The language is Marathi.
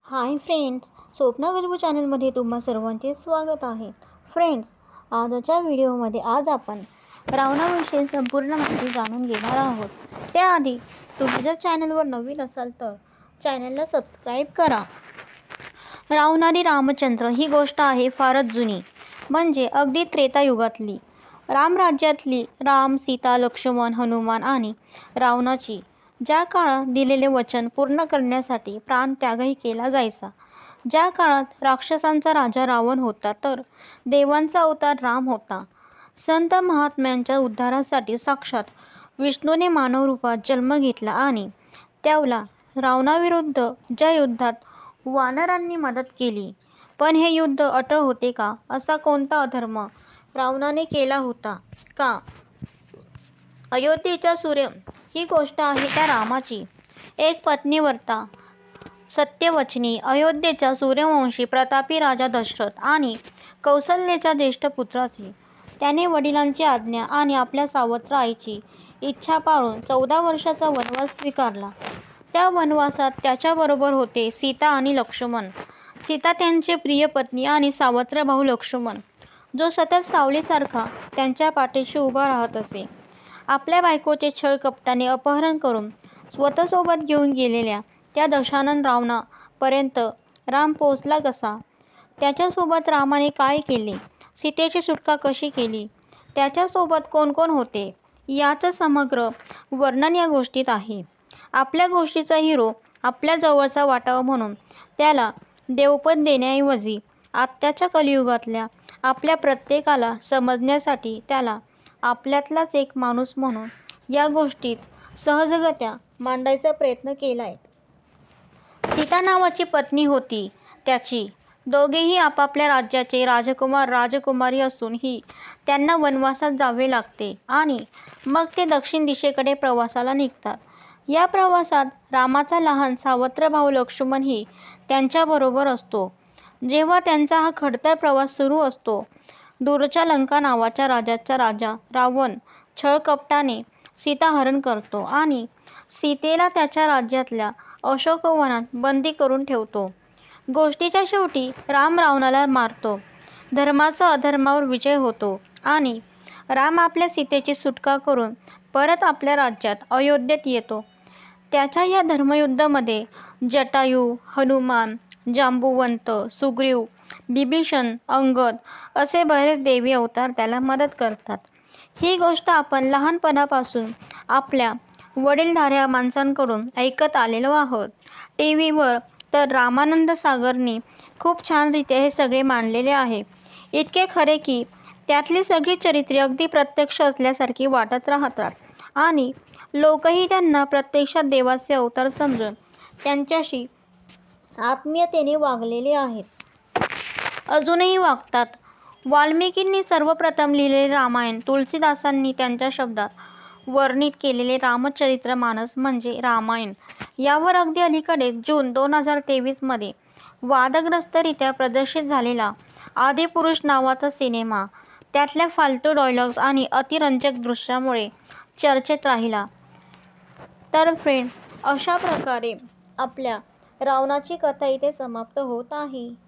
हाय फ्रेंड्स, स्वप्ना गजबू चॅनलमध्ये तुम्हा सर्वांचे स्वागत आहे. फ्रेंड्स, आजच्या व्हिडिओमध्ये आज आपण रावणाविषयी संपूर्ण माहिती जाणून घेणार आहोत. त्याआधी तुम्ही जर चॅनलवर नवीन असाल तर चॅनलला सबस्क्राईब करा. रावणारी रामचंद्र ही गोष्ट आहे फारच जुनी, म्हणजे अगदी त्रेतायुगातली. रामराज्यातली राम, सीता, लक्ष्मण, हनुमान आणि रावणाची ज्या काळात दिलेले वचन पूर्ण करण्यासाठी प्राणत्यागही केला जायचा. ज्या काळात राक्षसांचा राजा रावण होता तर देवांचा अवतार राम होता. संत महात्म्यांच्या उद्धारासाठी साक्षात विष्णूने मानव रूपात जन्म घेतला आणि त्याला रावणाविरुद्ध ज्या युद्धात वानरांनी मदत केली. पण हे युद्ध अटळ होते का? असा कोणता अधर्म रावणाने केला होता का? अयोध्येचा सूर्य ही गोष्ट आहे त्या रामाची. एक पत्नीव्रता, सत्यवचनी, अयोध्येचा सूर्यवंशी प्रतापी राजा दशरथ आणि कौसल्याचा ज्येष्ठ पुत्राची त्याने वडिलांची आज्ञा आणि आपल्या सावत्र आईची इच्छा पाळून 14 वर्षाचा वनवास स्वीकारला. त्या वनवासात त्याच्याबरोबर होते सीता आणि लक्ष्मण. सीता त्यांची प्रिय पत्नी आणि सावत्र भाऊ लक्ष्मण, जो सतत सावलीसारखा त्यांच्या पाठीशी उभा राहत असे. आपल्या बायकोचे छळ कपटाने अपहरण करून स्वतःसोबत घेऊन गेलेल्या त्या दशानन रावणापर्यंत राम पोहोचला कसा? त्याच्यासोबत रामाने काय केले? सीतेची सुटका कशी केली? त्याच्यासोबत कोण कोण होते? याचं समग्र वर्णन या गोष्टीत आहे. आपल्या गोष्टीचा हिरो आपल्या जवळचा वाटावा म्हणून त्याला देवपद देण्याऐवजी आत्ताच्या कलियुगातल्या आपल्या प्रत्येकाला समजण्यासाठी त्याला आपल्यातलाच एक माणूस म्हणून या गोष्टीत सहजगत्या मांडायचा प्रयत्न केलाय. सीता नावाची पत्नी होती त्याची. दोघेही आपापल्या राज्याचे राजकुमार राजकुमारी असूनही त्यांना वनवासात जावे लागते आणि मग ते दक्षिण दिशेकडे प्रवासाला निघतात. या प्रवासात रामाचा लहान सावत्र भाऊ लक्ष्मणही त्यांच्याबरोबर असतो. जेव्हा त्यांचा हा खडतर प्रवास सुरू असतो, दूरच्या लंका नावाच्या राज्याचा राजा रावण छळकपटाने सीताहरण करतो आणि सीतेला त्याच्या राज्यातल्या अशोकवनात बंदी करून ठेवतो. गोष्टीच्या शेवटी राम रावणाला मारतो. धर्माचा अधर्मावर विजय होतो आणि राम आपल्या सीतेची सुटका करून परत आपल्या राज्यात अयोध्येत येतो. त्याच्या या धर्मयुद्धामध्ये जटायू, हनुमान, जांबुवंत, सुग्रीव, बिभीषण, अंगद असे बरेच देवी अवतार त्याला मदत करतात. ही गोष्ट आपण लहानपणापासून आपल्या वडीलधाऱ्या माणसांकडून ऐकत आलेलो आहोत. टीव्हीवर तर रामानंद सागरनी खूप छानरीत्या हे सगळे मांडलेले आहे. इतके खरे की त्यातली सगळी चरित्रे अगदी प्रत्यक्ष असल्यासारखी वाटत राहतात आणि लोकही त्यांना प्रत्यक्षात देवाचे अवतार समजून त्यांच्याशी आत्मीयतेने वागलेले आहेत. अजूनही वागतात. वाल्मिकींनी सर्वप्रथम लिहिलेले रामायण, तुलसीदासांनी त्यांच्या शब्दात वर्णित केलेले रामचरितमानस म्हणजे रामायण यावर अगदी अलीकडेच जून 2023 मध्ये वादग्रस्तरित्या प्रदर्शित झालेला आदिपुरुष नावाचा सिनेमा त्यातल्या फालतू डायलॉग्स आणि अतिरंजक दृश्यामुळे चर्चेत राहिला. तर फ्रेंड, अशा प्रकारे आपल्या रावणाची कथा इथे समाप्त होत आहे.